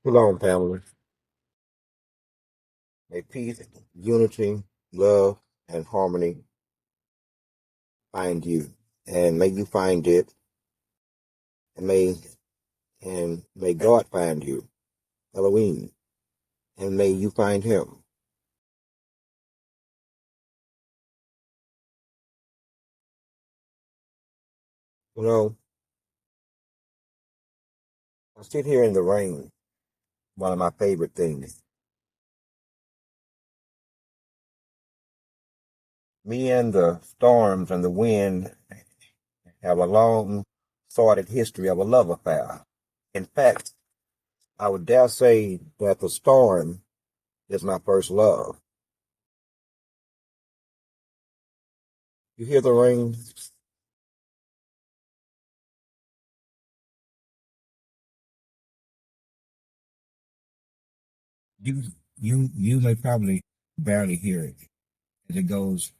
Shalom, family. May peace, unity, love, and harmony find you, and may you find it, and may God find you, Elohim, and may you find Him. You know, I sit here in the rain, one of my favorite things. Me and the storms and the wind have a long, sordid history of a love affair. In fact, I would dare say that the storm is my first love. You hear the rain? You you may probably barely hear it as it goes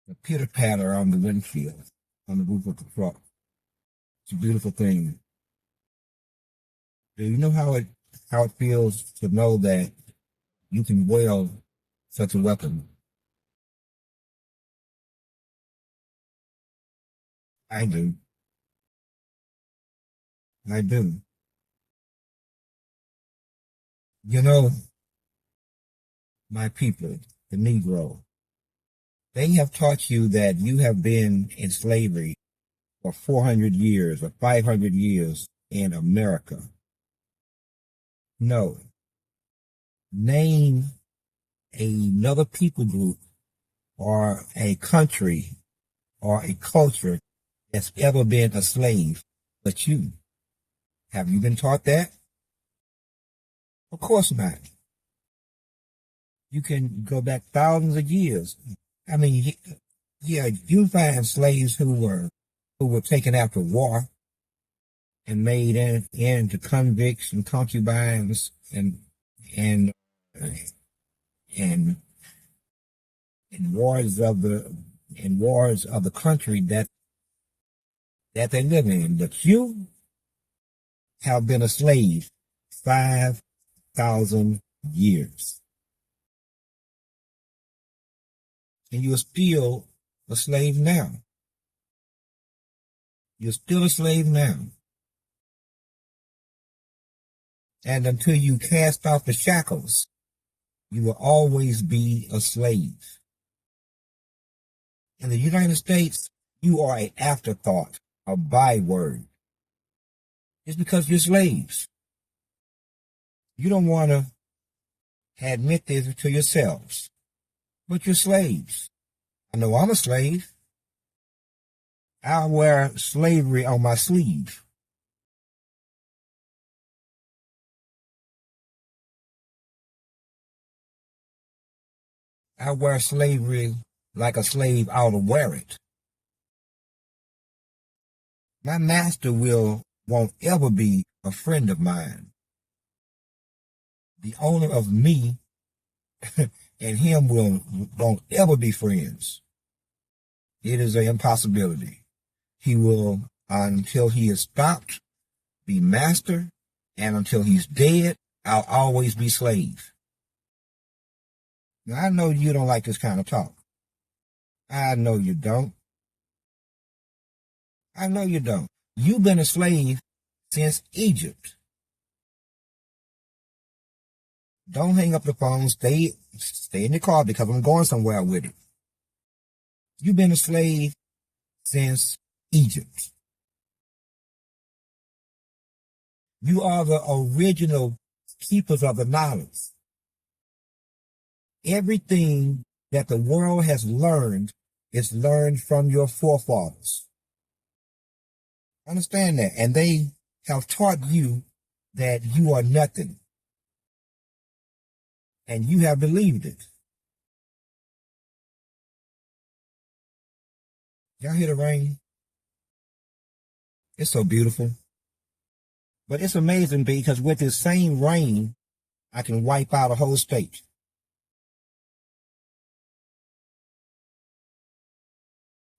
a pitter patter on the windshield, on the roof of the truck. It's a beautiful thing. Do you know how it feels to know that you can wield such a weapon? I do. I do. You know, my people, the Negro, they have taught you that you have been in slavery for 400 years or 500 years in America. No. Name another people group or a country or a culture that's ever been a slave but you. Have you been taught that? Of course not. You can go back thousands of years. I mean, yeah, you find slaves who were taken after war and made into convicts and concubines and and in wars of the country that they live in. But you have been a slave 5,000 years. And you're still a slave now. You're still a slave now. And until you cast off the shackles, you will always be a slave. In the United States, you are an afterthought, a byword. It's because you're slaves. You don't want to admit this to yourselves, but you're slaves. I know I'm a slave. I wear slavery on my sleeve. I wear slavery like a slave ought to wear it. My master won't ever be a friend of mine. The owner of me and him won't ever be friends. It is an impossibility. He will, until he is stopped, be master, and until he's dead, I'll always be slave. Now, I know you don't like this kind of talk. I know you don't. I know you don't. You've been a slave since Egypt. Don't hang up the phone. Stay in the car because I'm going somewhere with it. You've been a slave since Egypt. You are the original keepers of the knowledge. Everything that the world has learned is learned from your forefathers. Understand that. And they have taught you that you are nothing. And you have believed it. Y'all hear the rain? It's so beautiful. But it's amazing because with this same rain, I can wipe out a whole state.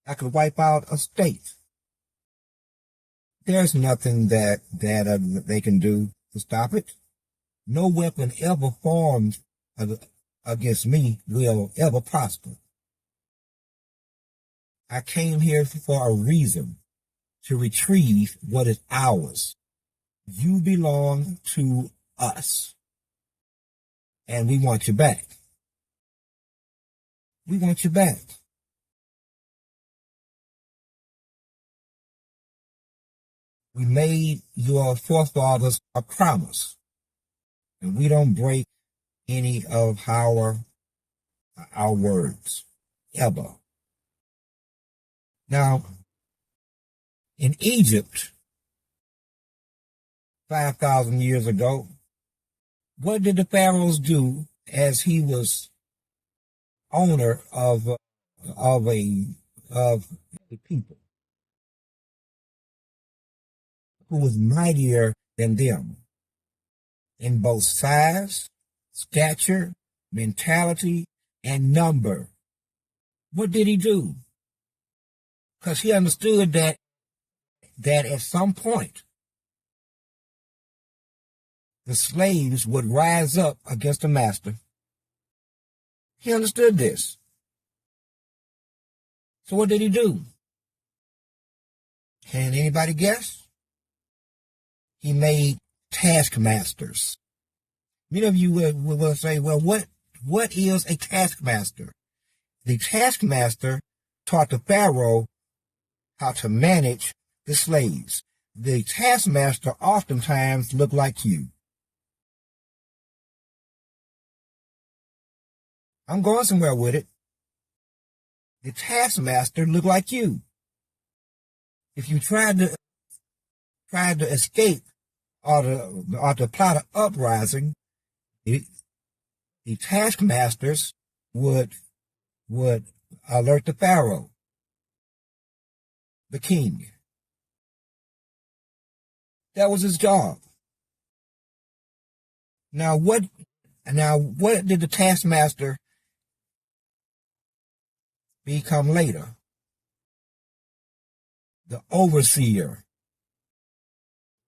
I could wipe out a state. There's nothing that they can do to stop it. No weapon ever formed against me will ever prosper. I came here for a reason, to retrieve what is ours. You belong to us, and we want you back. We want you back. We made your forefathers a promise, and we don't break any of our words, ever. Now, in Egypt, 5,000 years ago, what did the pharaohs do as he was owner of a people who was mightier than them in both size, stature, mentality, and number? What did he do? Because he understood that at some point the slaves would rise up against the master. He understood this. So what did he do? Can anybody guess? He made taskmasters. Many of you will say, well, what is a taskmaster? The taskmaster taught the pharaoh how to manage the slaves. The taskmaster oftentimes looked like you. I'm going somewhere with it. The taskmaster looked like you. If you tried to escape or to plot an uprising, the taskmasters would alert the pharaoh, the king. That was his job. Now what did the taskmaster become later? The overseer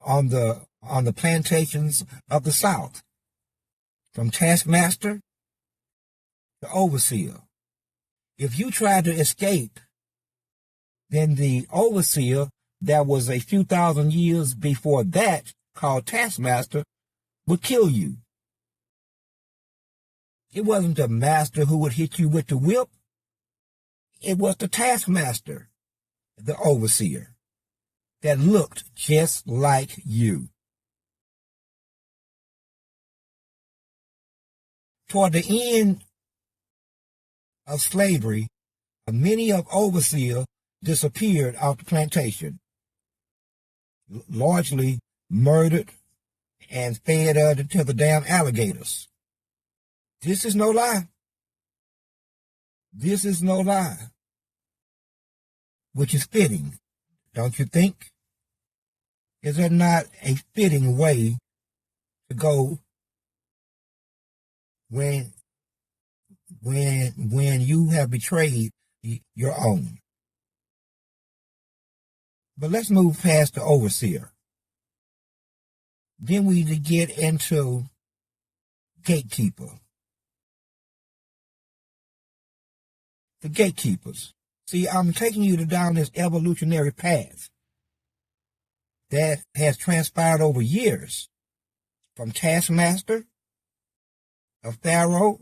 on the plantations of the South. From taskmaster to overseer. If you tried to escape, then the overseer that was a few thousand years before that, called taskmaster, would kill you. It wasn't the master who would hit you with the whip. It was the taskmaster, the overseer, that looked just like you. Toward the end of slavery, many of overseers disappeared off the plantation, largely murdered and fed to the damn alligators. This is no lie. This is no lie. Which is fitting, don't you think? Is that not a fitting way to go when you have betrayed your own? But let's move past the overseer. Then we get into gatekeeper. The gatekeepers. See, I'm taking you down this evolutionary path that has transpired over years, from taskmaster, of pharaoh,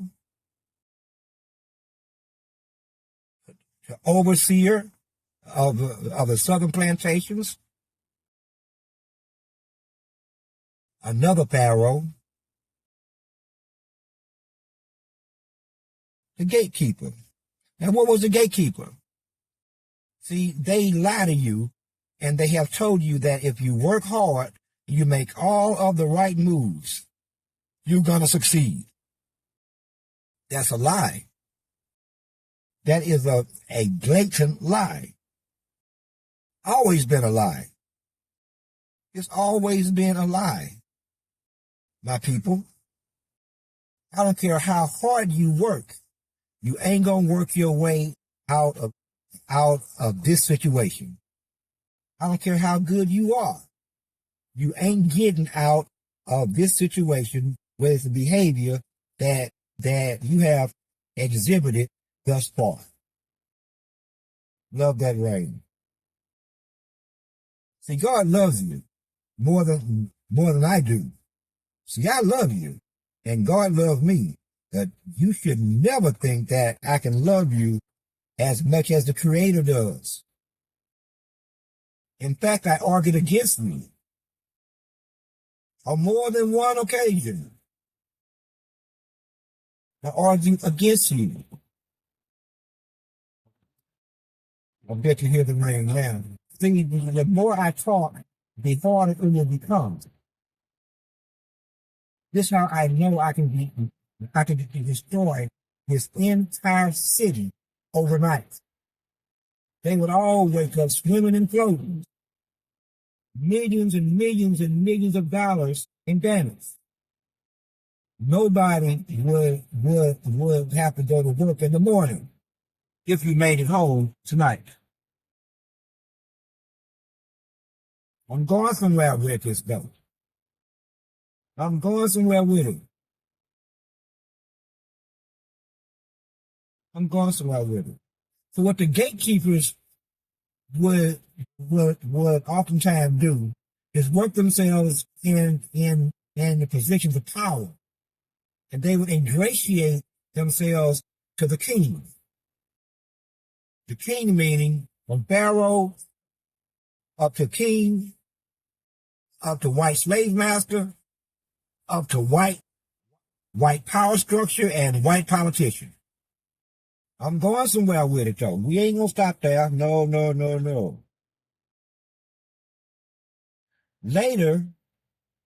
to overseer of the southern plantations, another pharaoh, the gatekeeper. Now, what was the gatekeeper? See, they lie to you, and they have told you that if you work hard, you make all of the right moves, you're going to succeed. That's a lie. That is a blatant lie. Always been a lie. It's always been a lie. My people, I don't care how hard you work, you ain't going to work your way out of this situation. I don't care how good you are. You ain't getting out of this situation with the behavior that you have exhibited thus far. Love that rain. See, God loves you more than I do. See, I love you, and God loves me. But you should never think that I can love you as much as the Creator does. In fact, I argued against me on more than one occasion. I argued against you. I bet you hear the rain now. See, the more I talk, the harder it will become. This is how I know I can destroy this entire city overnight. They would all wake up swimming and floating. Millions and millions and millions of dollars in damage. Nobody would have to go to work in the morning if you made it home tonight. I'm going somewhere with this though. I'm going somewhere with it. I'm going somewhere with it. So what the gatekeepers would oftentimes do is work themselves in the positions of power, and they would ingratiate themselves to the king. The king meaning from pharaoh up to king, up to white slave master, up to white power structure and white politician. I'm going somewhere with it though. We ain't gonna stop there. No. Later,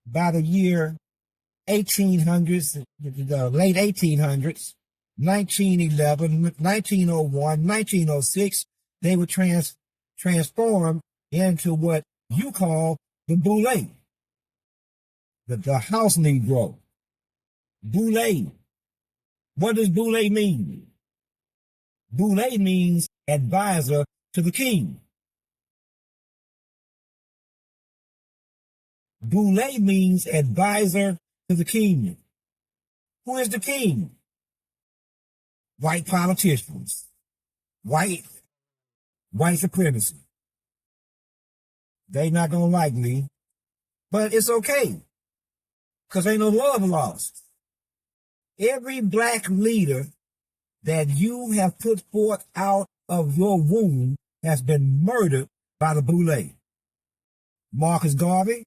by the year 1800s, the late 1800s, 1911, 1901, 1906, they would transform into what you call the Boule, the house Negro. Boule. What does Boule mean? Boule means advisor to the king. Boule means advisor to the king. Who is the king? White politicians. White supremacy. They not gonna like me, but it's okay, because ain't no love lost. Every black leader that you have put forth out of your womb has been murdered by the Boule. Marcus Garvey,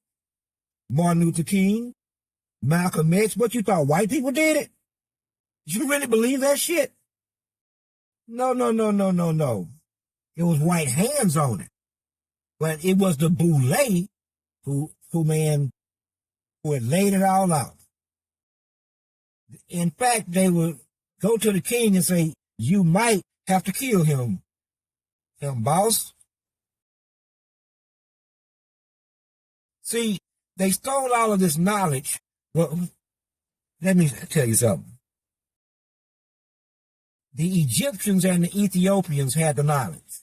Martin Luther King, Malcolm X. What you thought, white people did it? You really believe that shit? No. It was white hands on it. But it was the Boule who had laid it all out. In fact, they would go to the king and say, you might have to kill him, boss. See, they stole all of this knowledge. Well, let me tell you something. The Egyptians and the Ethiopians had the knowledge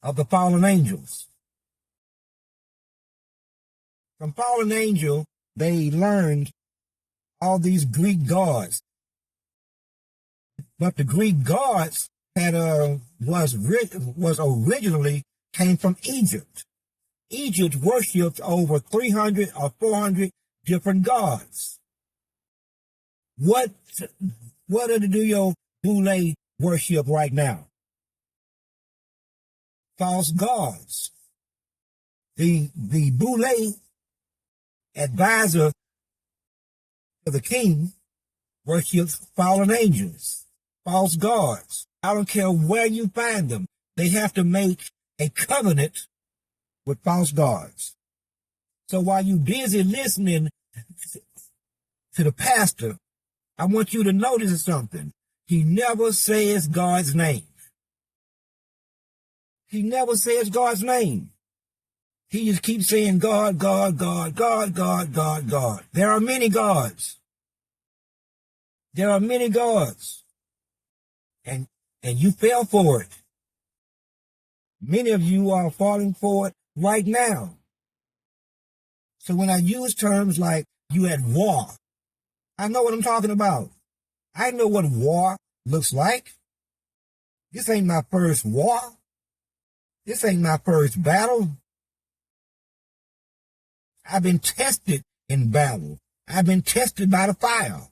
of the fallen angels. From fallen angel, they learned all these Greek gods. But the Greek gods was originally came from Egypt. Egypt worshipped over 300 or 400 different gods. What do your Boule worship right now? False gods. The Boule advisor to the king worships fallen angels, false gods. I don't care where you find them. They have to make a covenant with false gods. So while you're busy listening to the pastor, I want you to notice something. He never says God's name. He never says God's name. He just keeps saying God, God, God, God, God, God, God. There are many gods. There are many gods. And you fell for it. Many of you are falling for it right now. So when I use terms like you at war, I know what I'm talking about. I know what war looks like. This ain't my first war. This ain't my first battle. I've been tested in battle. I've been tested by the fire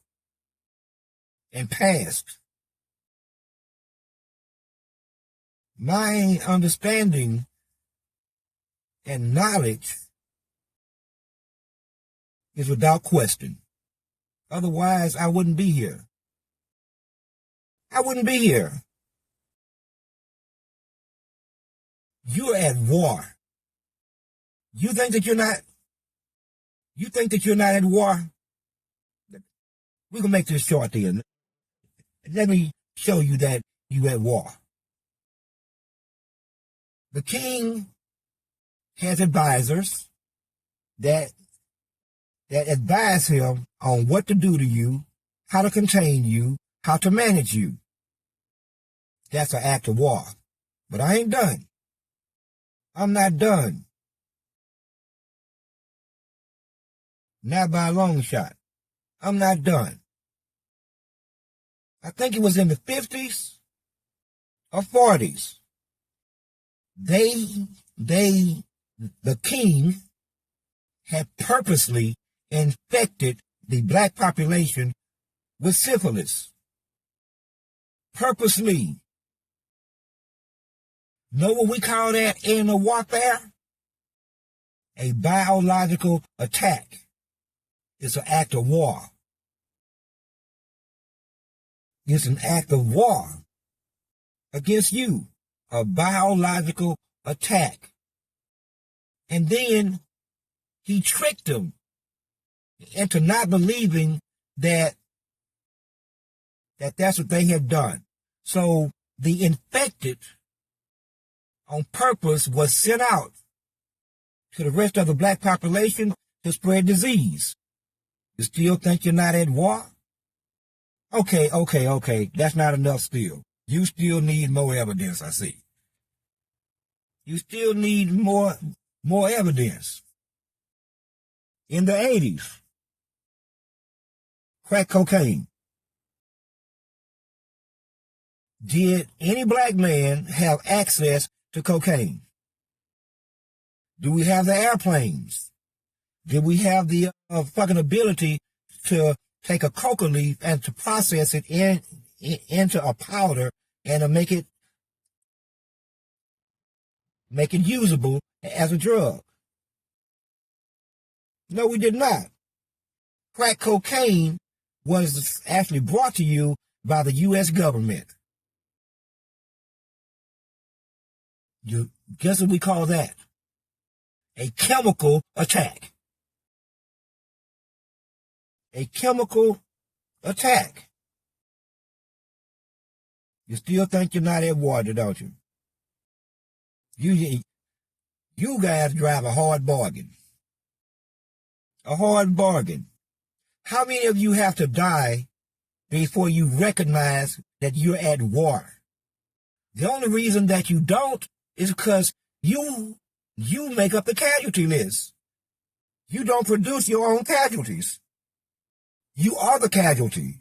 and passed. My understanding and knowledge is without question. Otherwise, I wouldn't be here. I wouldn't be here. You're at war. You think that you're not at war? We can make this short then. Let me show you that you're at war. The king has advisors that advise him on what to do to you, how to contain you, how to manage you. That's an act of war. But I ain't done. I'm not done. Not by a long shot. I'm not done. I think it was in the 50s or 40s. The king had purposely infected the black population with syphilis. Purposely. Know what we call that in the warfare? A biological attack. It's an act of war. It's an act of war against you. A biological attack. And then he tricked them into not believing that that's what they had done. So the infected on purpose was sent out to the rest of the black population to spread disease. You still think you're not at war? Okay. That's not enough still. You still need more evidence, I see. You still need more evidence. In the 80s, crack cocaine. Did any black man have access to cocaine? Do we have the airplanes? Did we have the fucking ability to take a coca leaf and to process it into a powder and to make it usable as a drug? No, we did not. Crack cocaine was actually brought to you by the U.S. government. Guess what we call that? A chemical attack. A chemical attack. You still think you're not at war, don't you? You guys drive a hard bargain. A hard bargain. How many of you have to die before you recognize that you're at war? The only reason that you don't is because you make up the casualty list. You don't produce your own casualties. You are the casualty.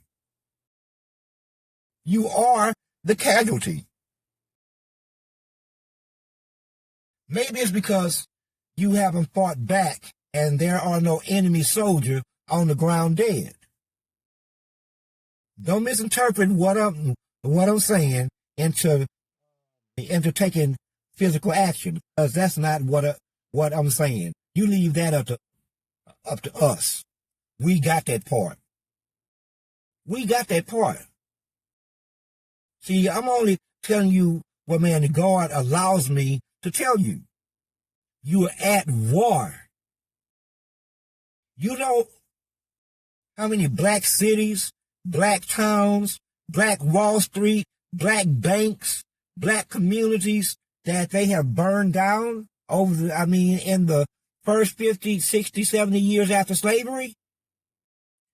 You are the casualty. Maybe it's because you haven't fought back and there are no enemy soldiers on the ground dead. Don't misinterpret what I'm saying into taking physical action, because that's not what I'm saying. You leave that up to us. We got that part. We got that part. See, I'm only telling you what, man, God allows me to tell you. You are at war. You know how many black cities, black towns, black Wall Street, black banks, black communities that they have burned down in the first 50, 60, 70 years after slavery?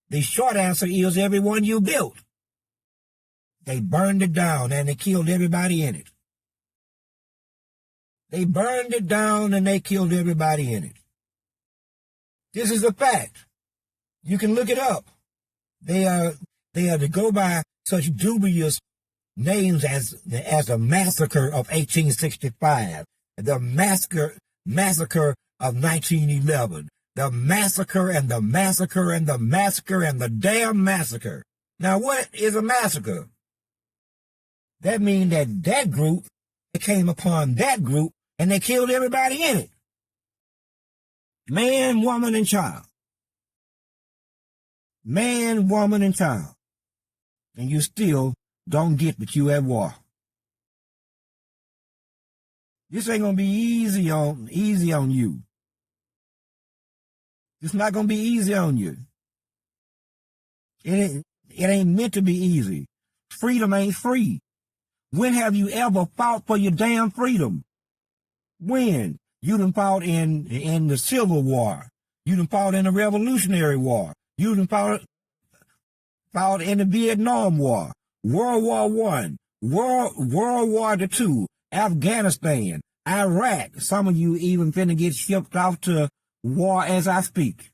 The short answer is every one you built. They burned it down and they killed everybody in it. They burned it down and they killed everybody in it. This is a fact. You can look it up. They are to go by such dubious names as the massacre of 1865, the massacre of 1911, the massacre and the massacre and the massacre and the damn massacre. Now, what is a massacre? That means that group, they came upon that group and they killed everybody in it. Man, woman, and child. Man, woman, and child. And you still don't get that you at war. This ain't gonna be easy on you. It's not gonna be easy on you. It ain't meant to be easy. Freedom ain't free. When have you ever fought for your damn freedom? When? You done fought in the Civil War. You done fought in the Revolutionary War. You done fought in the Vietnam War, World War I, World War II, Afghanistan, Iraq. Some of you even finna get shipped off to war as I speak.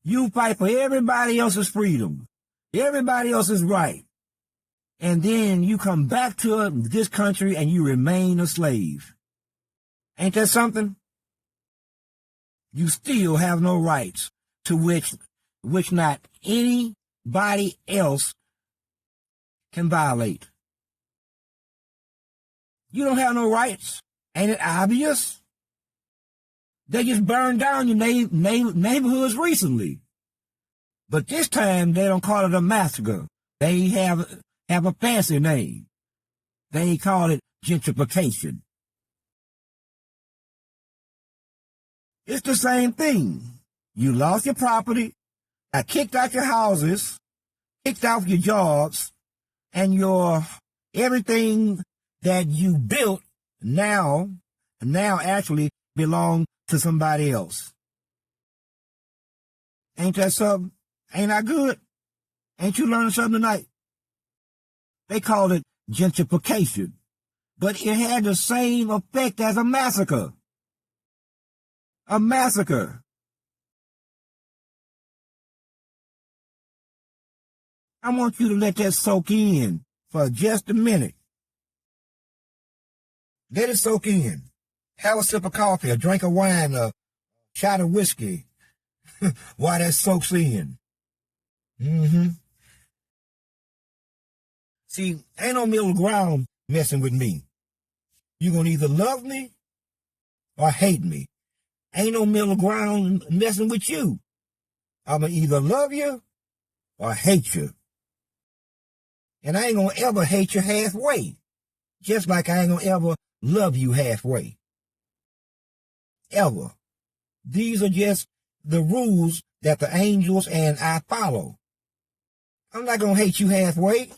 You fight for everybody else's freedom, everybody else's right. And then you come back to this country and you remain a slave. Ain't that something? You still have no rights to which not anybody else can violate. You don't have no rights. Ain't it obvious? They just burned down your neighborhoods recently. But this time they don't call it a massacre. They have a fancy name. They call it gentrification. It's the same thing. You lost your property, got kicked out your houses, kicked out your jobs, and your everything that you built now actually belong to somebody else. Ain't that something? Ain't that good? Ain't you learning something tonight? They call it gentrification, but it had the same effect as a massacre. A massacre. I want you to let that soak in for just a minute. Let it soak in. Have a sip of coffee, a drink of wine, a shot of whiskey while that soaks in. See, ain't no middle ground messing with me. You're going to either love me or hate me. Ain't no middle ground messing with you. I'm going to either love you or hate you. And I ain't going to ever hate you halfway. Just like I ain't going to ever love you halfway. Ever. These are just the rules that the angels and I follow. I'm not going to hate you halfway.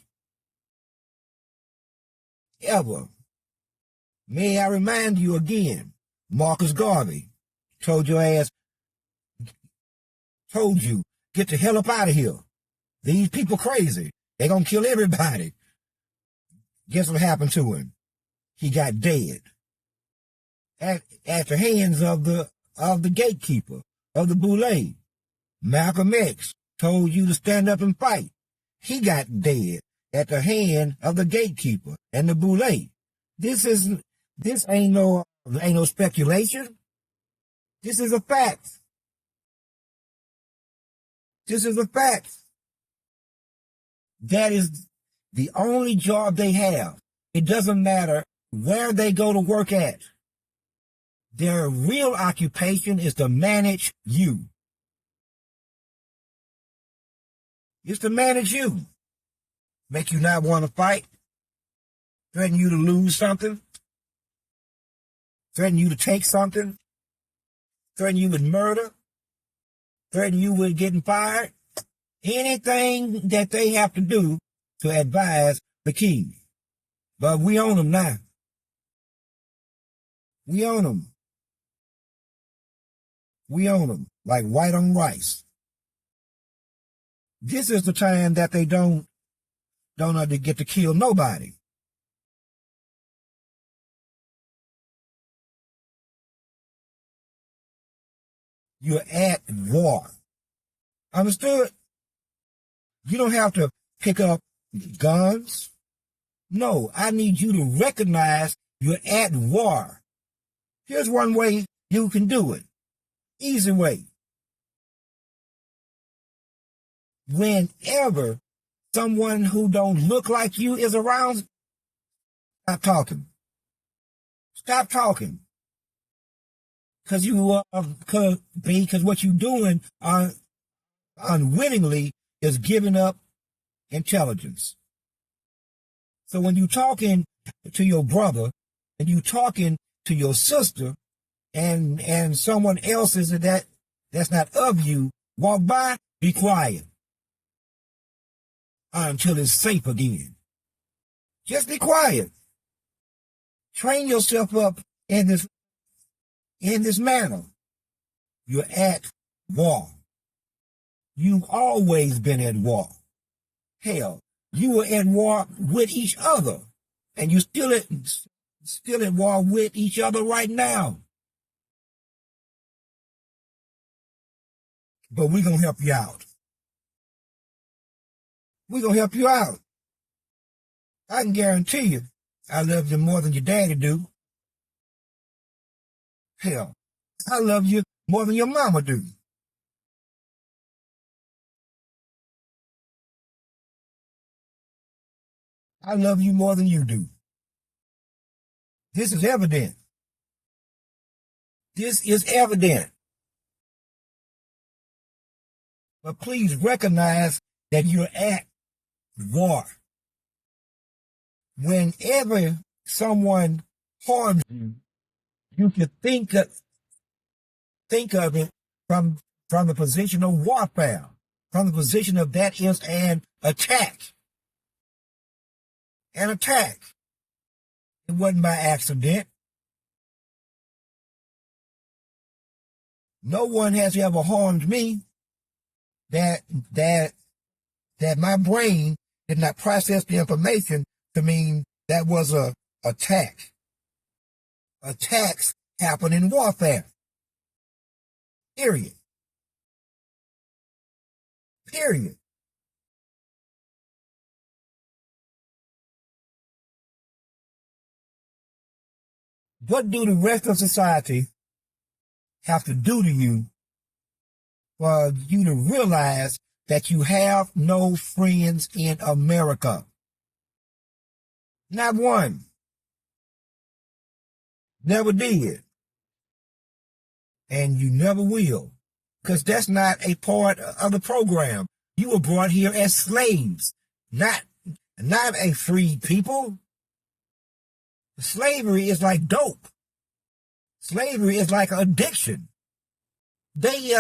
Ever. May I remind you again, Marcus Garvey told you, get the hell up out of here. These people crazy. They gonna kill everybody. Guess what happened to him? He got dead. At the hands of the gatekeeper, of the Boule. Malcolm X told you to stand up and fight. He got dead at the hand of the gatekeeper and the Boule. This ain't no speculation. This is a fact. This is a fact. That is the only job they have. It doesn't matter where they go to work at. Their real occupation is to manage you. It's to manage you. Make you not want to fight. Threaten you to lose something. Threaten you to take something. Threaten you with murder. Threaten you with getting fired. Anything that they have to do to advise the king. But we own them now. We own them. We own them like white on rice. This is the time that they don't get to kill nobody. You're at war. Understood? You don't have to pick up guns. No, I need you to recognize you're at war. Here's one way you can do it. Easy way. Whenever someone who don't look like you is around, stop talking. Stop talking. Because what you're doing unwittingly is giving up intelligence. So when you're talking to your brother and you're talking to your sister and someone else is that's not of you, walk by, be quiet until it's safe again. Just be quiet. Train yourself up in this manner. You're at war. You've always been at war. Hell, you were at war with each other, and you still at war with each other right now. But we're going to help you out. We're going to help you out. I can guarantee you, I love you more than your daddy do. Hell, I love you more than your mama do. I love you more than you do. This is evident. This is evident. But please recognize that you're at war. Whenever someone harms you, you can think of it from the position of warfare, from the position of that is an attack. An attack. It wasn't by accident. No one has ever harmed me that my brain did not process the information to mean that was a attack. Attacks happen in warfare. Period. Period. What do the rest of society have to do to you for you to realize that you have no friends in America? Not one. Never did. And you never will. Because that's not a part of the program. You were brought here as slaves, not a free people. Slavery is like dope. Slavery is like addiction. They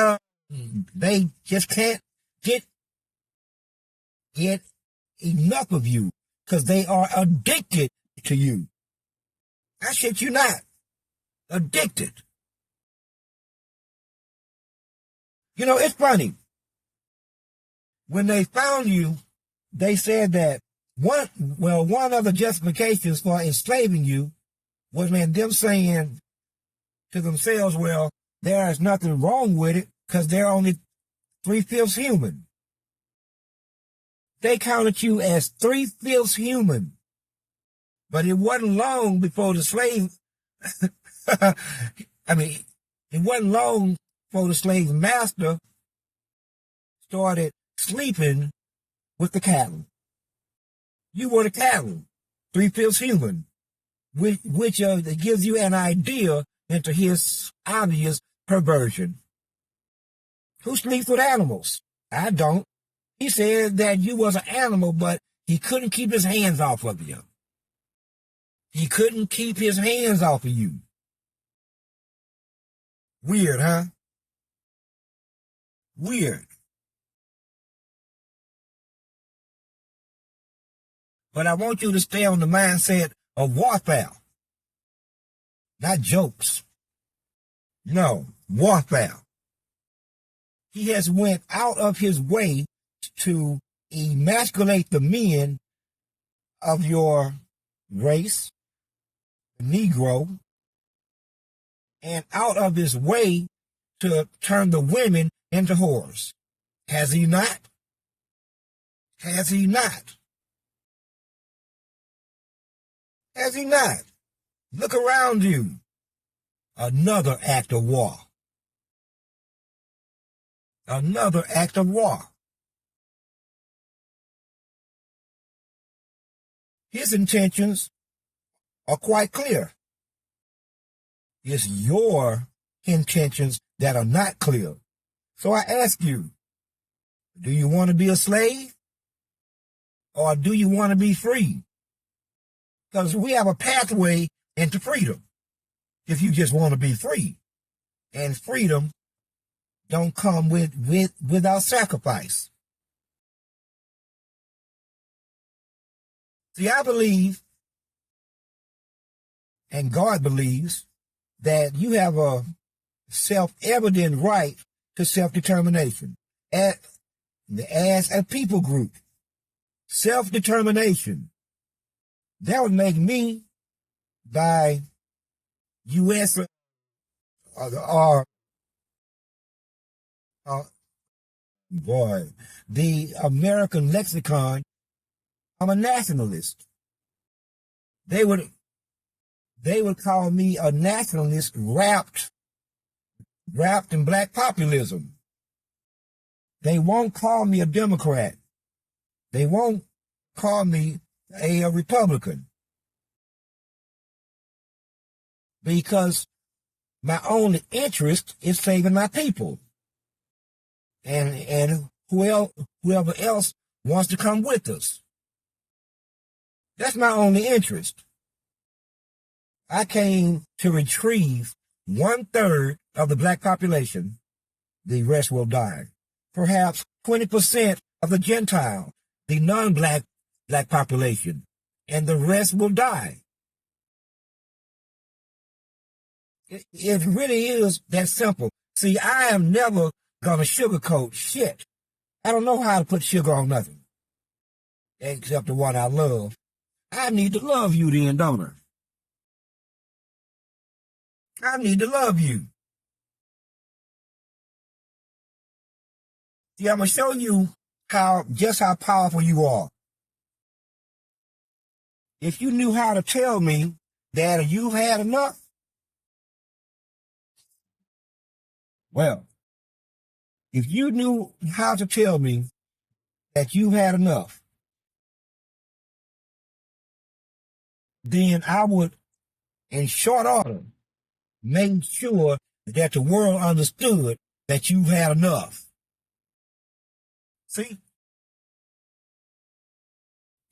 just can't get enough of you because they are addicted to you. I shit you not. Addicted. You know, it's funny. When they found you, they said that one of the justifications for enslaving you was them saying to themselves, well, there is nothing wrong with it because they're only 3/5 human. They counted you as 3/5 human. But it wasn't long before the slave, it wasn't long before the slave master started sleeping with the cattle. You were the cattle, 3/5 human, which gives you an idea into his obvious perversion. Who sleeps with animals? I don't. He said that you was an animal, but he couldn't keep his hands off of you. He couldn't keep his hands off of you. Weird, huh? Weird. But I want you to stay on the mindset of warfare. Not jokes. No, warfare. He has went out of his way to emasculate the men of your race, Negro, and out of his way to turn the women into whores. Has he not? Has he not? Has he not? Look around you. Another act of war. Another act of war. His intentions are quite clear. It's your intentions that are not clear. So I ask you, do you want to be a slave? Or do you want to be free? Because we have a pathway into freedom if you just want to be free. And freedom don't come without sacrifice. See, I believe, and God believes, that you have a self-evident right to self-determination as a people group. Self-determination. That would make me, by U.S. The American lexicon, I'm a nationalist. They would call me a nationalist wrapped in black populism. They won't call me a Democrat. They won't call me a Republican. Because my only interest is saving my people. And whoever else wants to come with us. That's my only interest. I came to retrieve 1/3 of the black population. The rest will die. Perhaps 20% of the Gentile, the non-black population, and the rest will die. It really is that simple. See, I am never going to sugarcoat shit. I don't know how to put sugar on nothing, except the one I love. I need to love you then, don't I? I need to love you. See, I'm going to show you just how powerful you are. If you knew how to tell me that you've had enough, well, if you knew how to tell me that you've had enough, then I would, in short order, make sure that the world understood that you've had enough. See?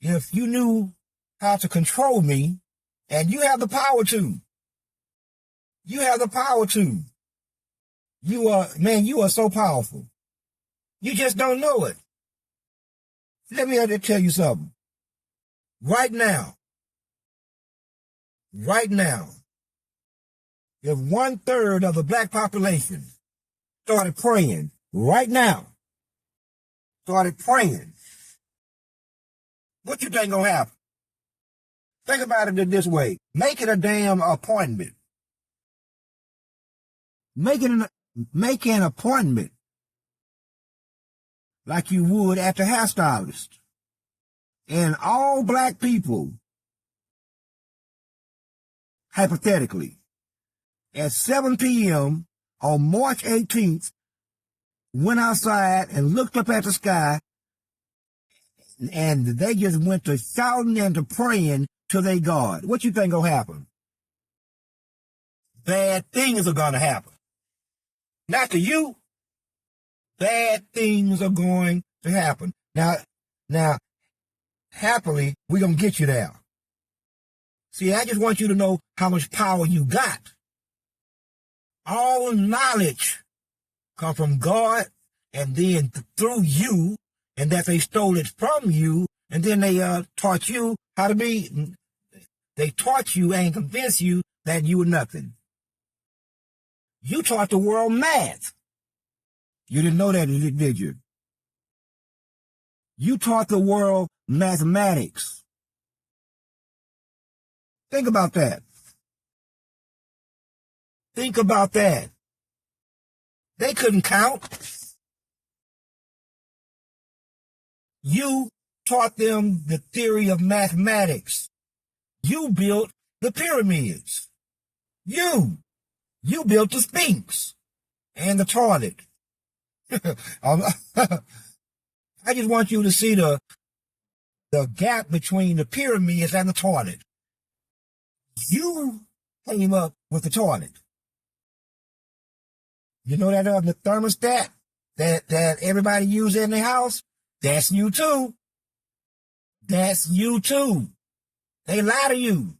If you knew how to control me, and you have the power to. You have the power to. You are so powerful. You just don't know it. Let me tell you something. Right now, if 1/3 of the black population started praying right now, what you think gonna happen? Think about it this way. Make it a damn appointment. Make an appointment like you would at the hairstylist. And all black people, hypothetically, at 7 p.m. on March 18th, went outside and looked up at the sky, and they just went to shouting and to praying to their God. What you think gonna happen? Bad things are gonna happen. Not to you. Bad things are going to happen. Now, happily, we're gonna get you there. See, I just want you to know how much power you got. All knowledge come from God, and then through you, and that they stole it from you, and then they taught you how to be. They taught you and convinced you that you were nothing. You taught the world math. You didn't know that, did you? You taught the world mathematics. Think about that. Think about that. They couldn't count. You taught them the theory of mathematics. You built the pyramids. You built the Sphinx and the toilet. I just want you to see the gap between the pyramids and the toilet. You came up with the toilet. You know that the thermostat that everybody uses in their house? That's you too. That's you too. They lie to you.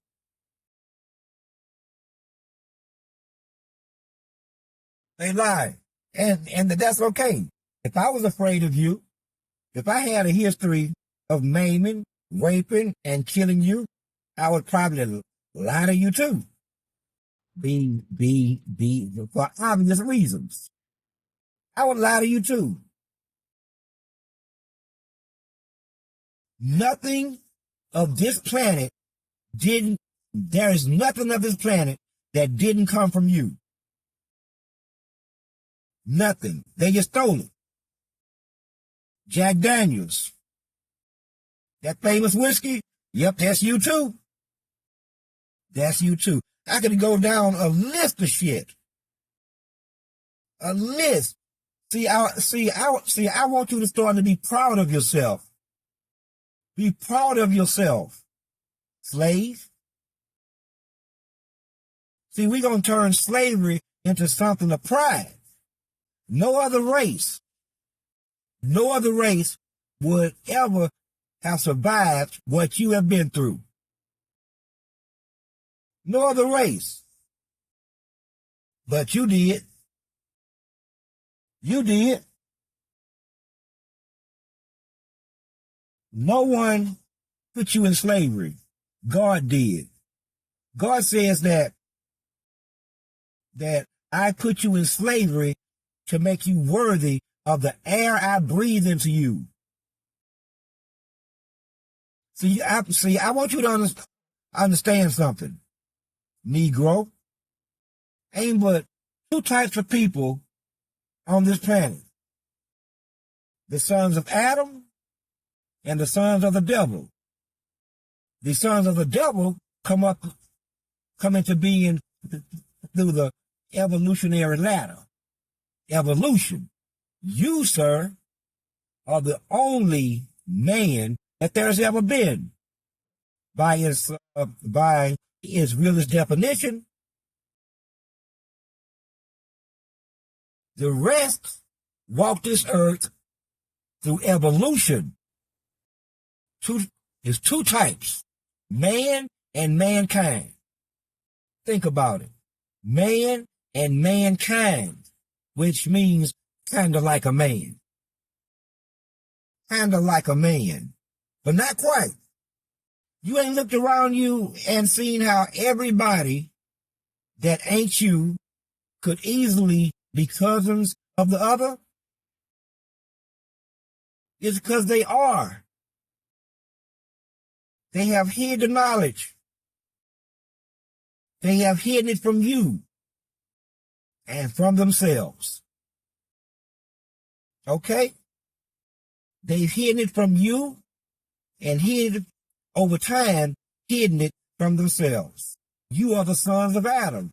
They lie. And that's okay. If I was afraid of you, if I had a history of maiming, raping, and killing you, I would probably lie to you too. For obvious reasons. I would lie to you too. Nothing of this planet there is nothing of this planet that didn't come from you. Nothing. They just stole it. Jack Daniels. That famous whiskey? Yep, that's you too. That's you too. I could go down a list of shit. A list. I want you to start to be proud of yourself. Be proud of yourself, slave. See, we're going to turn slavery into something of pride. No other race would ever have survived what you have been through. No other race. But you did. You did. No one put you in slavery. God did. God says that I put you in slavery to make you worthy of the air I breathe into you. I want you to understand something. Negro, ain't but two types of people on this planet. The sons of Adam and the sons of the devil. The sons of the devil come into being through the evolutionary ladder. Evolution. You, sir, are the only man that there's ever been. By its realist definition, the rest walk this earth through evolution. There's two types, man and mankind. Think about it. Man and mankind, which means kind of like a man. Kind of like a man, but not quite. You ain't looked around you and seen how everybody that ain't you could easily be cousins of the other? It's because they are. They have hid the knowledge. They have hidden it from you and from themselves. Okay? They've hidden it from you and over time, hidden it from themselves. You are the sons of Adam.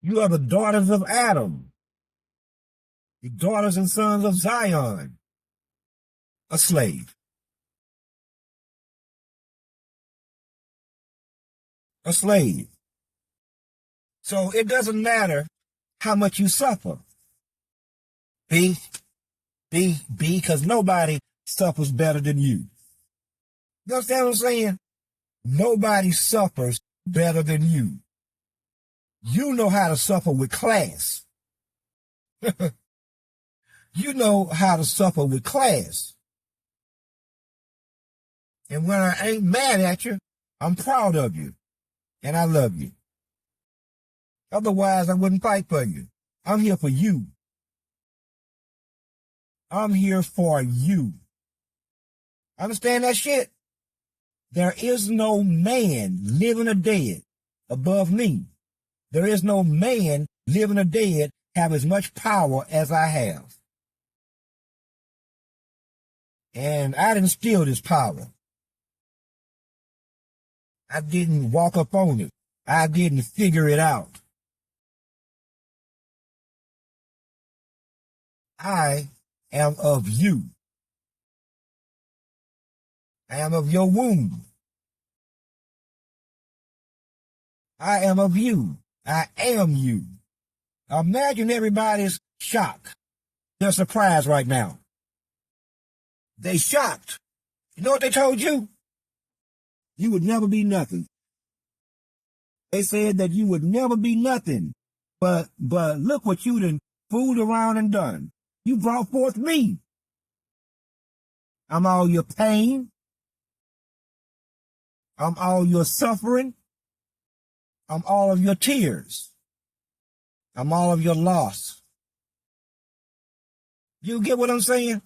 You are the daughters of Adam. The daughters and sons of Zion. A slave. A slave. So it doesn't matter how much you suffer. Because nobody suffers better than you. You understand what I'm saying? Nobody suffers better than you. You know how to suffer with class. You know how to suffer with class. And when I ain't mad at you, I'm proud of you. And I love you. Otherwise, I wouldn't fight for you. I'm here for you. I'm here for you. Understand that shit? There is no man living or dead above me. There is no man living or dead have as much power as I have. And I didn't steal this power. I didn't walk up on it. I didn't figure it out. I am of you. I am of your womb. I am of you. I am you. Imagine everybody's shocked. They're surprised right now. They shocked. You know what they told you? You would never be nothing. They said that you would never be nothing. But look what you done fooled around and done. You brought forth me. I'm all your pain. I'm all your suffering. I'm all of your tears. I'm all of your loss. You get what I'm saying?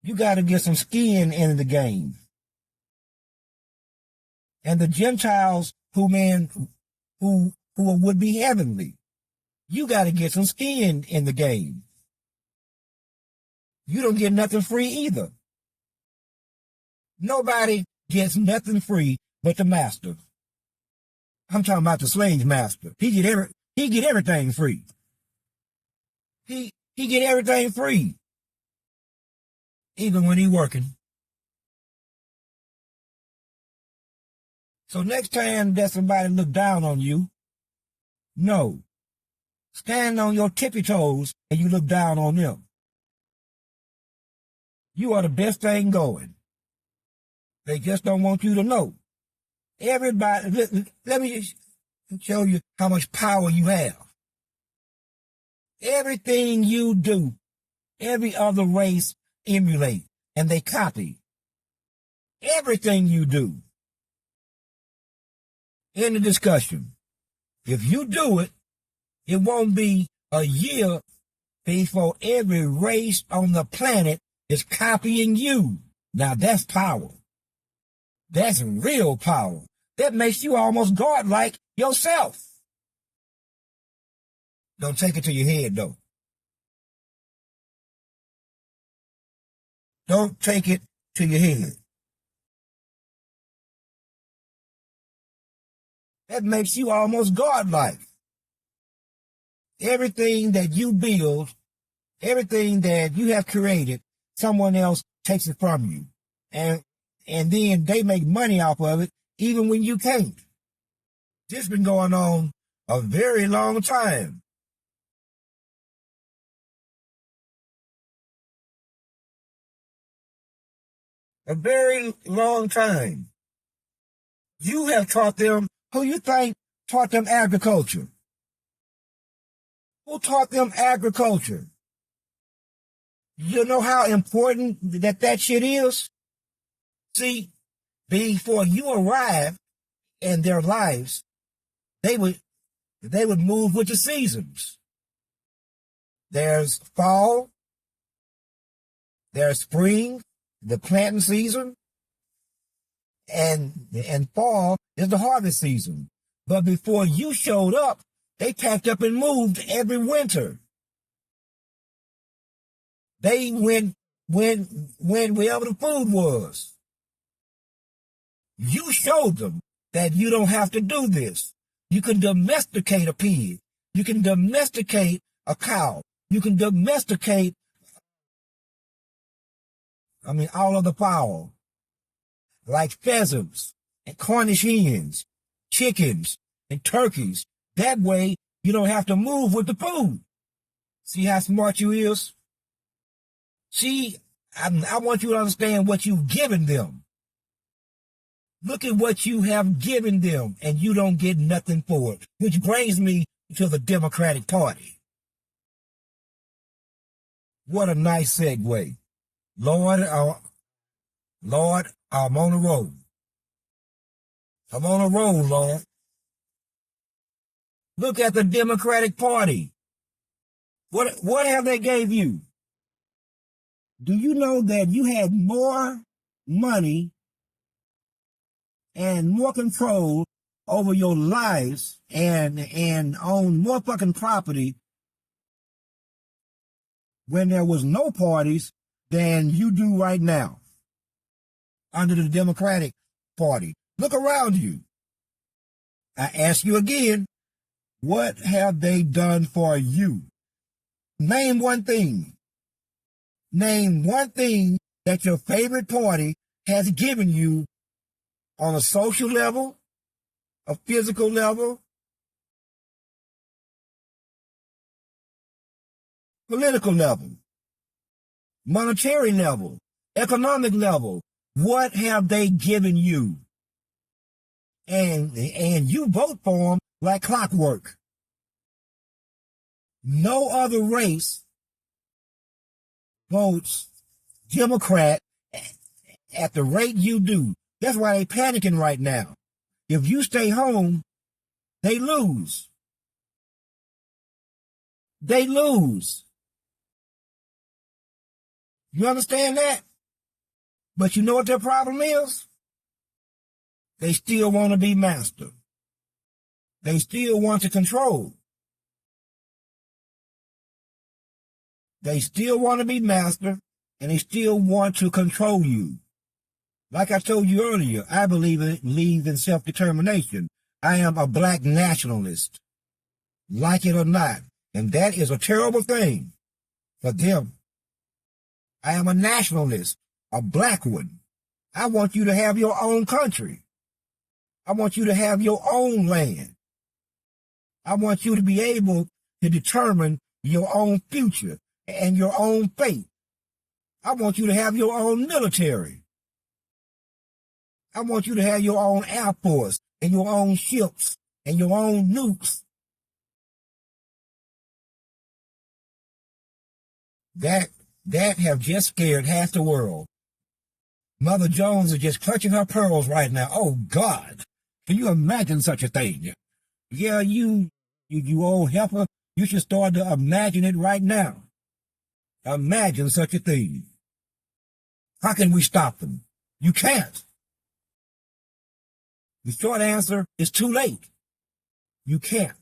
You got to get some skin in the game. And the Gentiles who would be heavenly, you got to get some skin in the game. You don't get nothing free either. Nobody gets nothing free but the master. I'm talking about the slave master. He get everything free. He get everything free, even when he working. So next time that somebody look down on you, no, stand on your tippy toes and you look down on them. You are the best thing going. They just don't want you to know. Everybody, let me show you how much power you have. Everything you do, every other race emulate and they copy. Everything you do. In the discussion, if you do it, it won't be a year before every race on the planet is copying you. Now that's power. That's real power. That makes you almost godlike yourself. Don't take it to your head, though. Don't take it to your head. That makes you almost godlike. Everything that you build, everything that you have created, someone else takes it from you. And then they make money off of it, even when you can't. This has been going on a very long time. A very long time. You have taught them, who you think taught them agriculture? Who taught them agriculture? You know how important that shit is? See, before you arrive in their lives, they would move with the seasons. There's fall, there's spring, the planting season, and fall is the harvest season. But before you showed up, they packed up and moved every winter. They went wherever the food was. You showed them that you don't have to do this. You can domesticate a pig. You can domesticate a cow. You can domesticate, all of the fowl, like pheasants and Cornish hens, chickens and turkeys. That way, you don't have to move with the food. See how smart you is? See, I want you to understand what you've given them. Look at what you have given them, and you don't get nothing for it. Which brings me to the Democratic Party. What a nice segue. Lord, I'm on a roll. I'm on a roll, Lord. Look at the Democratic Party. What have they gave you? Do you know that you had more money and more control over your lives and own more fucking property when there was no parties than you do right now under the Democratic Party. Look around you. I ask you again, what have they done for you? Name one thing. Name one thing that your favorite party has given you on a social level, a physical level, political level, monetary level, economic level. What have they given you? And you vote for them like clockwork. No other race votes Democrat at the rate you do. That's why they panicking right now. If you stay home, they lose. They lose. You understand that? But you know what their problem is? They still want to be master. They still want to control. They still want to be master, and they still want to control you. Like I told you earlier, I believe in self-determination. I am a black nationalist, like it or not, and that is a terrible thing for them. I am a nationalist, a black one. I want you to have your own country. I want you to have your own land. I want you to be able to determine your own future and your own fate. I want you to have your own military. I want you to have your own air force and your own ships and your own nukes. That have just scared half the world. Mother Jones is just clutching her pearls right now. Oh, God. Can you imagine such a thing? Yeah, you old heifer, you should start to imagine it right now. Imagine such a thing. How can we stop them? You can't. The short answer is too late. You can't.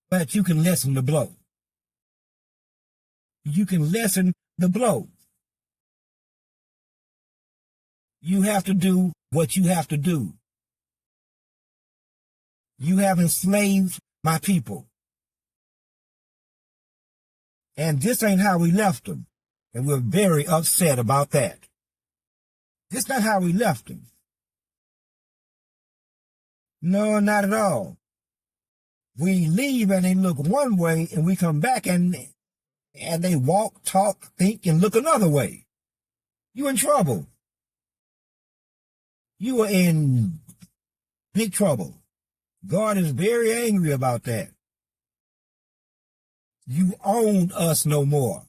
But you can lessen the blow. You can lessen the blow. You have to do what you have to do. You have enslaved my people. And this ain't how we left them. And we're very upset about that. This not how we left them. No, not at all. We leave and they look one way, and we come back and they walk, talk, think, and look another way. You're in trouble. You are in big trouble. God is very angry about that. You own us no more.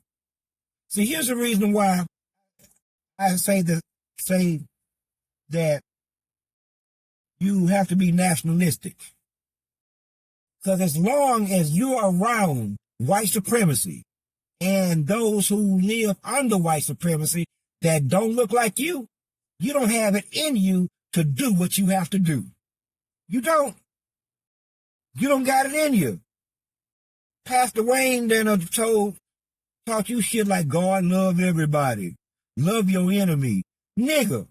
See, here's the reason why I say that you have to be nationalistic. Because as long as you're around white supremacy and those who live under white supremacy that don't look like you don't have it in you to do what you have to do. You don't. You don't got it in you. Pastor Wayne then taught you shit like God love everybody. Love your enemy. Nigga.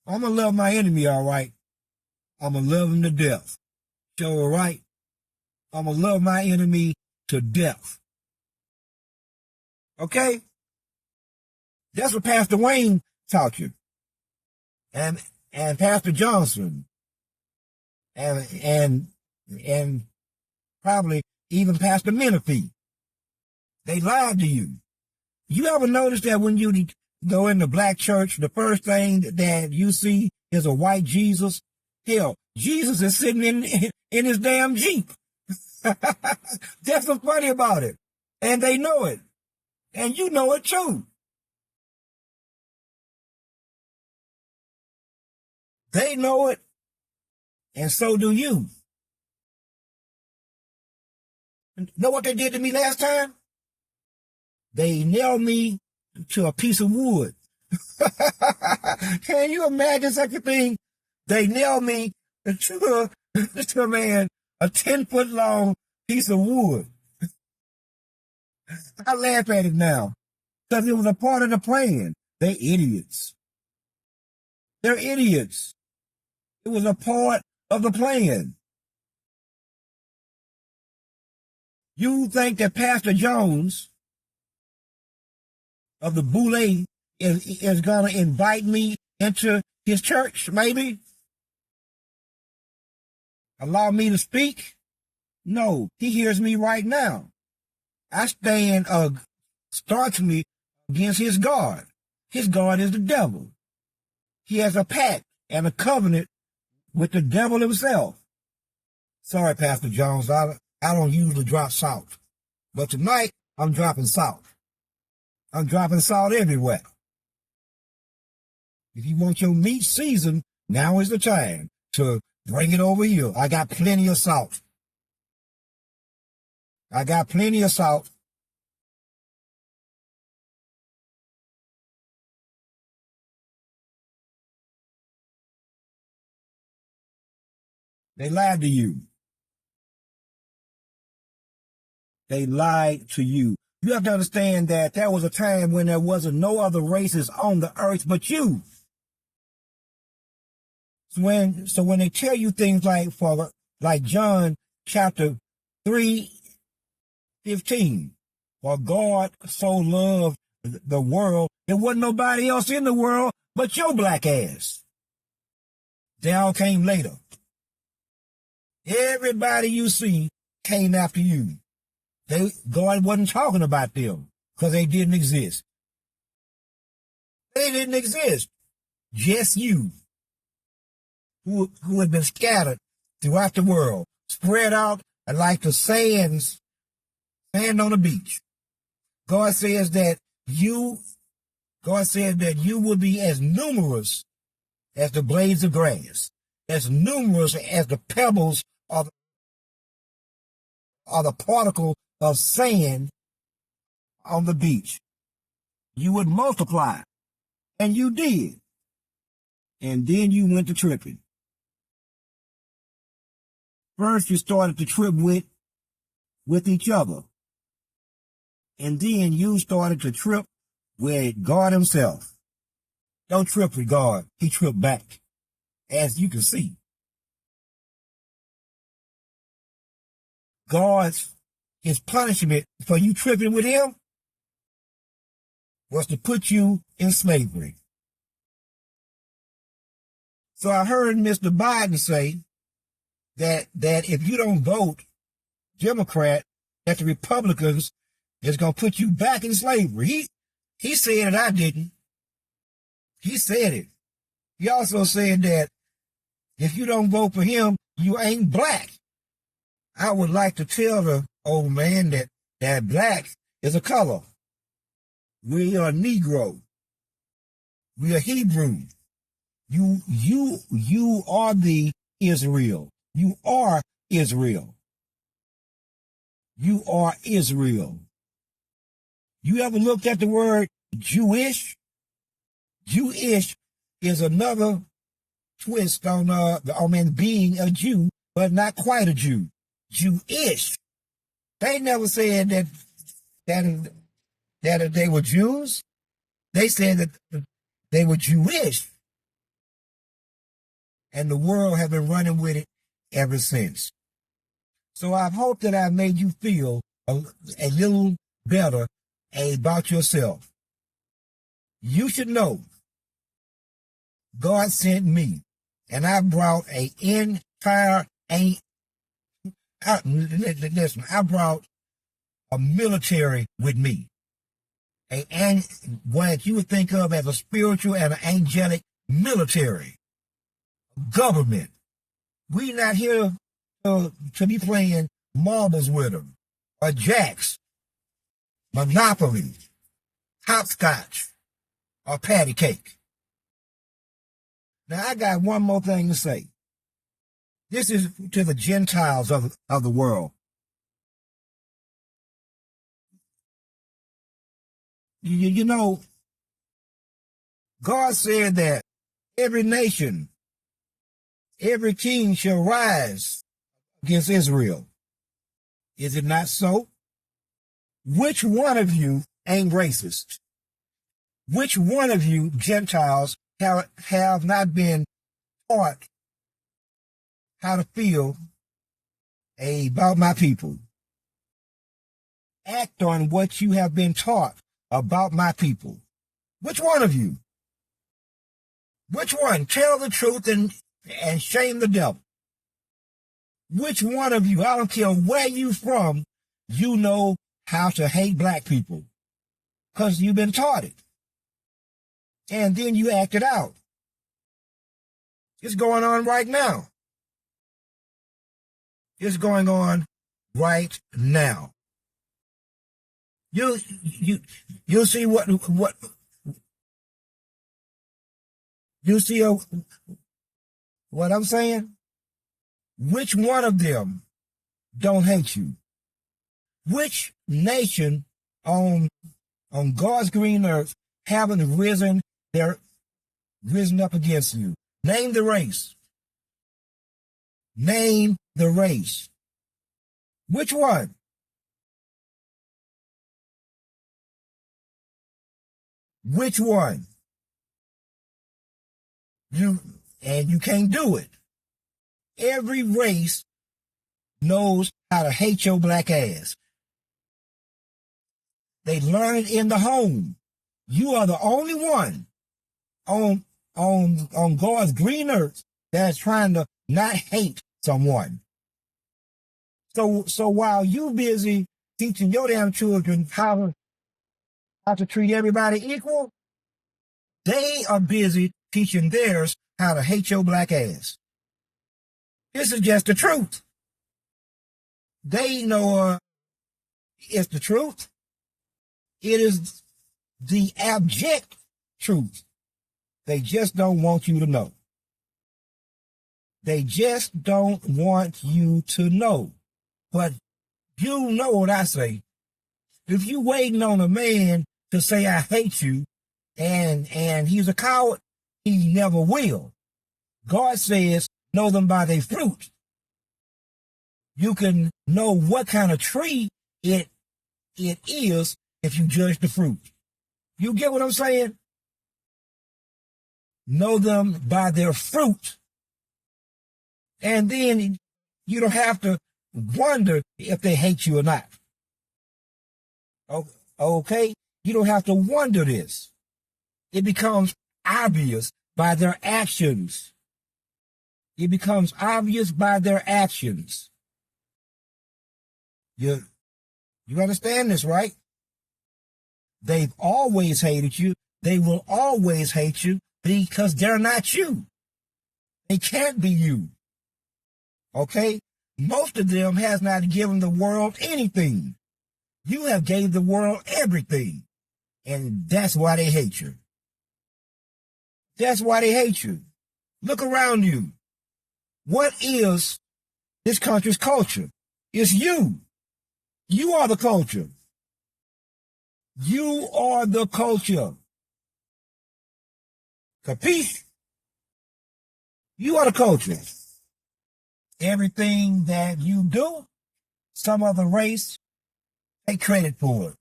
I'm going to love my enemy, all right. I'm going to love him to death. So, all right. I'm going to love my enemy to death. Okay? That's what Pastor Wayne taught you. And Pastor Johnson. And probably even Pastor Menifee. They lied to you. You ever notice that when you go in the black church, the first thing that you see is a white Jesus? Hell, Jesus is sitting in his damn Jeep. That's what's funny about it. And they know it. And you know it too. They know it. And so do you. Know what they did to me last time? They nailed me to a piece of wood. Can you imagine such a thing? They nailed me to a man, a 10-foot long piece of wood. I laugh at it now because it was a part of the plan. They're idiots. They're idiots. It was a part of the plan. You think that Pastor Jones of the Boule is going to invite me into his church, maybe? Allow me to speak? No, he hears me right now. I stand staunchly against his God. His God is the devil. He has a pact and a covenant with the devil himself. Sorry, Pastor Jones, I don't usually drop salt. But tonight, I'm dropping salt. I'm dropping salt everywhere. If you want your meat seasoned, now is the time to bring it over here. I got plenty of salt. I got plenty of salt. They lied to you. They lied to you. You have to understand that there was a time when there wasn't no other races on the earth but you. So when they tell you things like John chapter 3:15, for God so loved the world, there wasn't nobody else in the world but your black ass. They all came later. Everybody you see came after you. God wasn't talking about them because they didn't exist. They didn't exist. Just you, who had been scattered throughout the world, spread out like the sand on the beach. God says that you will be as numerous as the blades of grass, as numerous as the pebbles of the particle of sand on the beach. You would multiply, and you did. And then you went to tripping. First, you started to trip with each other. And then you started to trip with God himself. Don't trip with God. He tripped back, as you can see. His punishment for you tripping with him was to put you in slavery. So I heard Mr. Biden say that if you don't vote Democrat, that the Republicans is going to put you back in slavery. He said it, I didn't. He said it. He also said that if you don't vote for him, you ain't black. I would like to tell the old man that black is a color. We are Negro. We are Hebrew. You are the Israel. You are Israel. You are Israel. You ever looked at the word Jewish? Jewish is another twist on being a Jew, but not quite a Jew. Jewish. They never said that they were Jews. They said that they were Jewish. And the world has been running with it ever since. So I hope that I've made you feel a little better about yourself. You should know God sent me, and I brought I brought a military with me. What you would think of as a spiritual and an angelic military. Government. We're not here to be playing marbles with them, or jacks, Monopoly, hopscotch, or patty cake. Now, I got one more thing to say. This is to the Gentiles of the world. You know, God said that every nation, every king shall rise against Israel. Is it not so? Which one of you ain't racist? Which one of you Gentiles have not been taught how to feel about my people? Act on what you have been taught about my people. Which one of you? Which one? Tell the truth and shame the devil. Which one of you, I don't care where you from, you know how to hate black people? Because you've been taught it. And then you act it out. It's going on right now. It's going on right now. You'll see what you see what I'm saying? Which one of them don't hate you? Which nation on God's green earth haven't risen up against you? Name the race. Name the race. Which one? Which one? You can't do it. Every race knows how to hate your black ass. They learn it in the home. You are the only one on God's green earth that's trying to not hate someone. So while you busy teaching your damn children how to treat everybody equal, they are busy teaching theirs how to hate your black ass. This is just the truth. They know it's the truth. It is the abject truth. They just don't want you to know. They just don't want you to know. But you know what I say. If you waiting on a man to say I hate you and he's a coward, he never will. God says, know them by their fruit. You can know what kind of tree it is if you judge the fruit. You get what I'm saying? Know them by their fruit. And then you don't have to wonder if they hate you or not. Okay? You don't have to wonder this. It becomes obvious by their actions. It becomes obvious by their actions. You understand this, right? They've always hated you. They will always hate you because they're not you. They can't be you. Okay? Most of them has not given the world anything. You have gave the world everything. And that's why they hate you. That's why they hate you. Look around you. What is this country's culture? It's you. You are the culture. You are the culture. Capiche? You are the culture. Everything that you do, some other race take credit for it,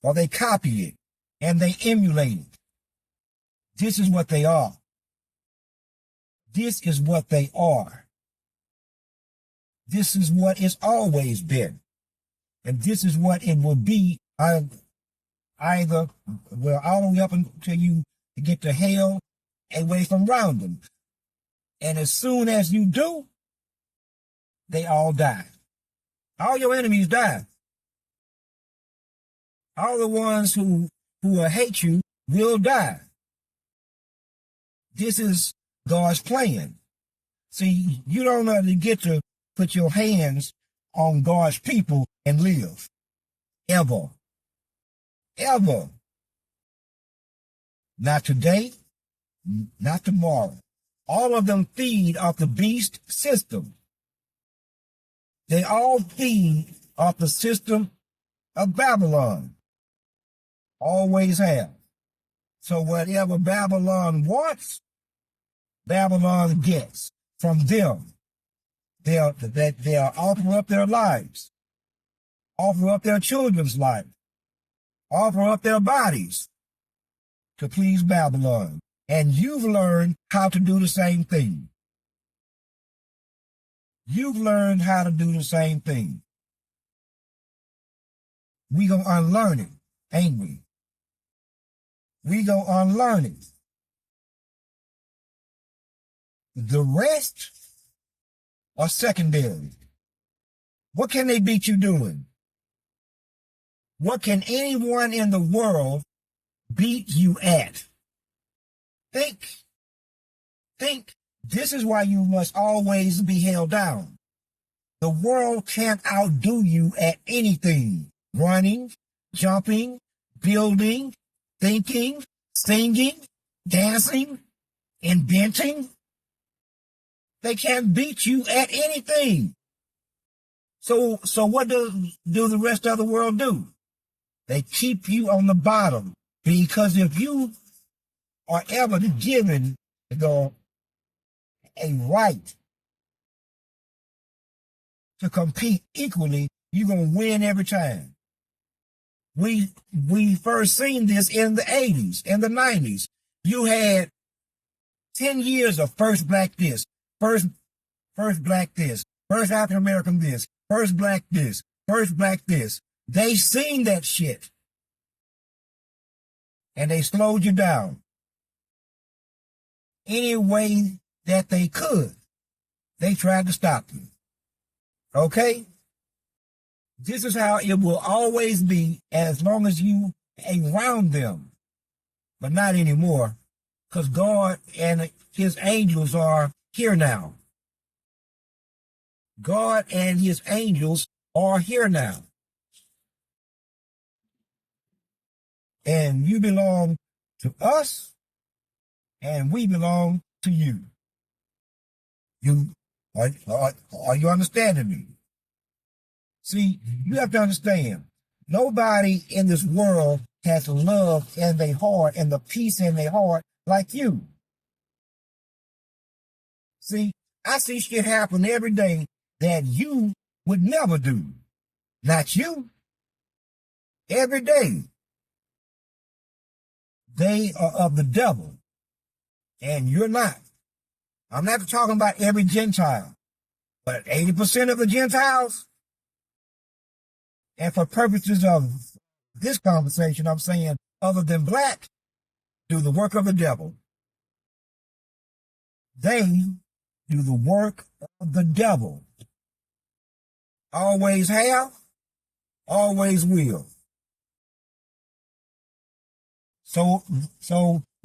or they copy it, and they emulate it. This is what they are. This is what they are. This is what it's always been. And this is what it will be either, well, all the way up until you get to hell away from round them. And as soon as you do, they all die. All your enemies die. All the ones who hate you will die. This is God's plan. See, you don't get to put your hands on God's people and live. Ever. Ever. Not today, not tomorrow. All of them feed off the beast system. They all feed off the system of Babylon. Always have. So whatever Babylon wants, Babylon gets from them. They'll offer up their lives, offer up their children's life, offer up their bodies to please Babylon. And you've learned how to do the same thing. You've learned how to do the same thing. We gonna unlearn it, ain't we? We gonna unlearn it. The rest are secondary. What can they beat you doing? What can anyone in the world beat you at? Think. This is why you must always be held down. The world can't outdo you at anything. Running, jumping, building, thinking, singing, dancing, inventing. They can't beat you at anything. So what do the rest of the world do? They keep you on the bottom, because if you are ever given a right to compete equally, you're going to win every time. We first seen this in the 80s, in the 90s. You had 10 years of first black this, first black this, first African American this, first black this, first black this. They seen that shit. And they slowed you down. Any way that they could, they tried to stop you. Okay? This is how it will always be as long as you around them. But not anymore, because God and his angels are here now. God and his angels are here now. And you belong to us, and we belong to you. Are you understanding me? See, you have to understand, nobody in this world has love in their heart and the peace in their heart like you. See, I see shit happen every day that you would never do. Not you. Every day. They are of the devil, and you're not. I'm not talking about every Gentile, but 80% of the Gentiles. And for purposes of this conversation, I'm saying other than black, do the work of the devil. They do the work of the devil. Always have, always will. So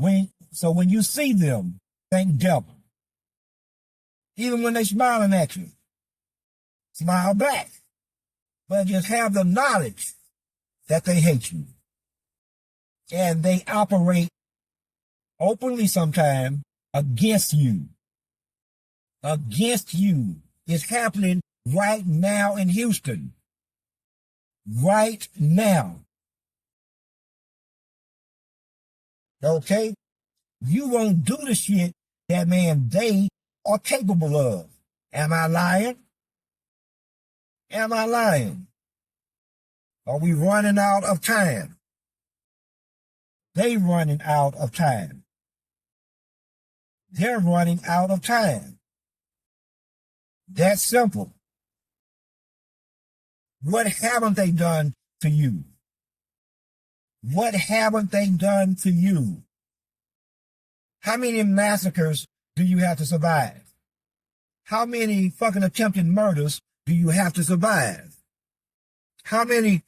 when you see them, think devil. Even when they're smiling at you, smile back. But just have the knowledge that they hate you. And they operate openly sometimes against you. Against you. It's happening right now in Houston. Right now. Okay? You won't do the shit that, man, they are capable of. Am I lying? Am I lying? Are we running out of time? They running out of time. They're running out of time. That's simple. What haven't they done to you? What haven't they done to you? How many massacres do you have to survive? How many fucking attempted murders do you have to survive? How many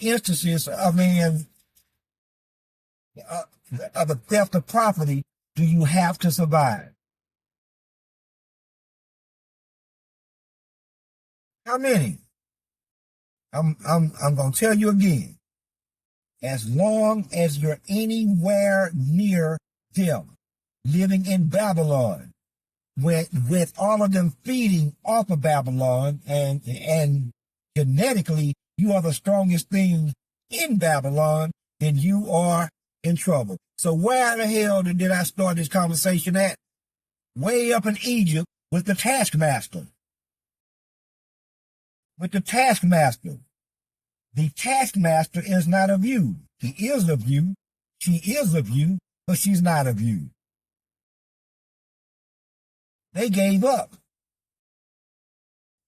instances of the theft of property do you have to survive? How many? I'm gonna tell you again. As long as you're anywhere near them, living in Babylon, with all of them feeding off of Babylon, and genetically you are the strongest thing in Babylon, then you are in trouble. So where the hell did I start this conversation at? Way up in Egypt with the taskmaster. With the taskmaster. The taskmaster is not of you. He is of you. She is of you, but she's not of you. They gave up.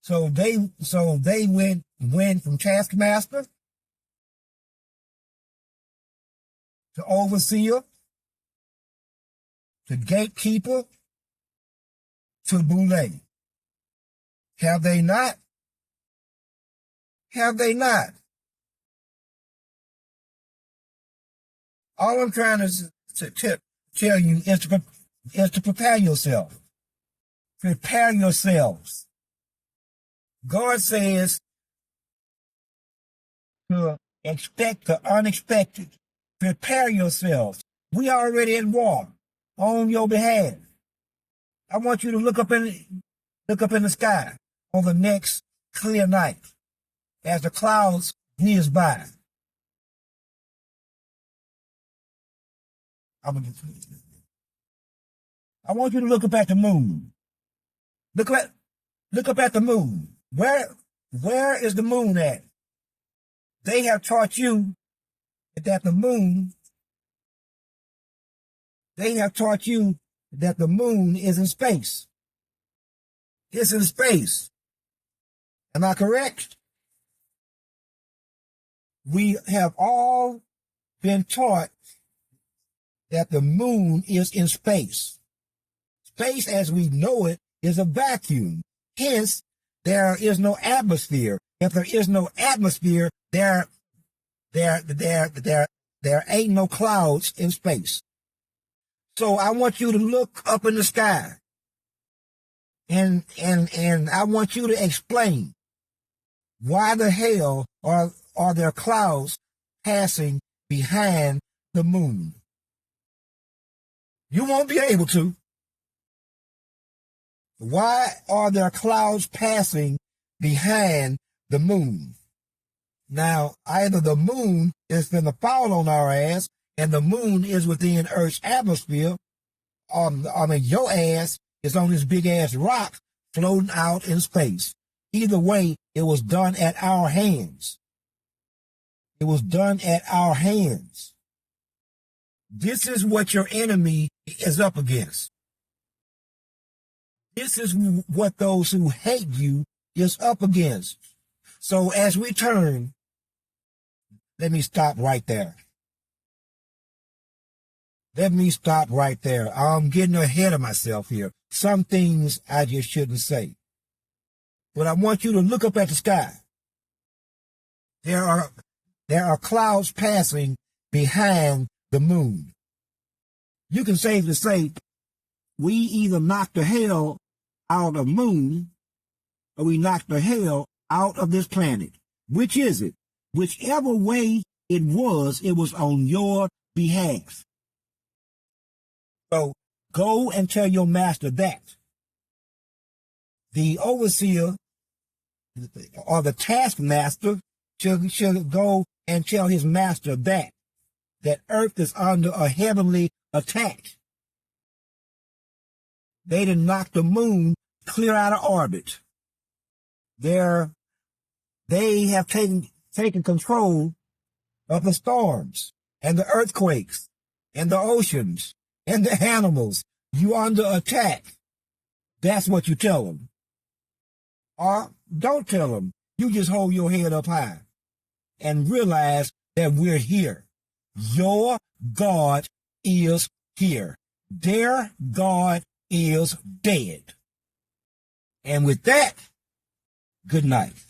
So they went from taskmaster to overseer to gatekeeper to Boule. Have they not? Have they not? All I'm trying to tell you is to prepare yourself. Prepare yourselves. God says to expect the unexpected. Prepare yourselves. We are already at war on your behalf. I want you to look up in the sky on the next clear night as the clouds whiz by. I want you to look up at the moon. Look up at the moon. Where is the moon at? They have taught you that the moon, is in space. It's in space. Am I correct? We have all been taught that the moon is in space. Space as we know it is a vacuum. Hence, there is no atmosphere. If there is no atmosphere, there ain't no clouds in space. So I want you to look up in the sky. And I want you to explain why the hell are there clouds passing behind the moon? You won't be able to. Why are there clouds passing behind the moon? Now, either the moon is going to fall on our ass and the moon is within Earth's atmosphere, or your ass is on this big ass rock floating out in space. Either way, it was done at our hands. It was done at our hands. This is what your enemy is up against. This is what those who hate you is up against. So as we turn, let me stop right there. Let me stop right there. I'm getting ahead of myself here. Some things I just shouldn't say. But I want you to look up at the sky. There are clouds passing behind the moon. You can safely say, we either knocked the hell out of moon or we knocked the hell out of this planet. Which is it? Whichever way it was on your behalf. So go and tell your master that. The overseer or the taskmaster should go and tell his master that Earth is under a heavenly attack. They done knocked the moon clear out of orbit. They have taken control of the storms and the earthquakes and the oceans and the animals. You under attack. That's what you tell them. Or don't tell them. You just hold your head up high and realize that we're here. Your God is here. Their God is dead. And with that, good night.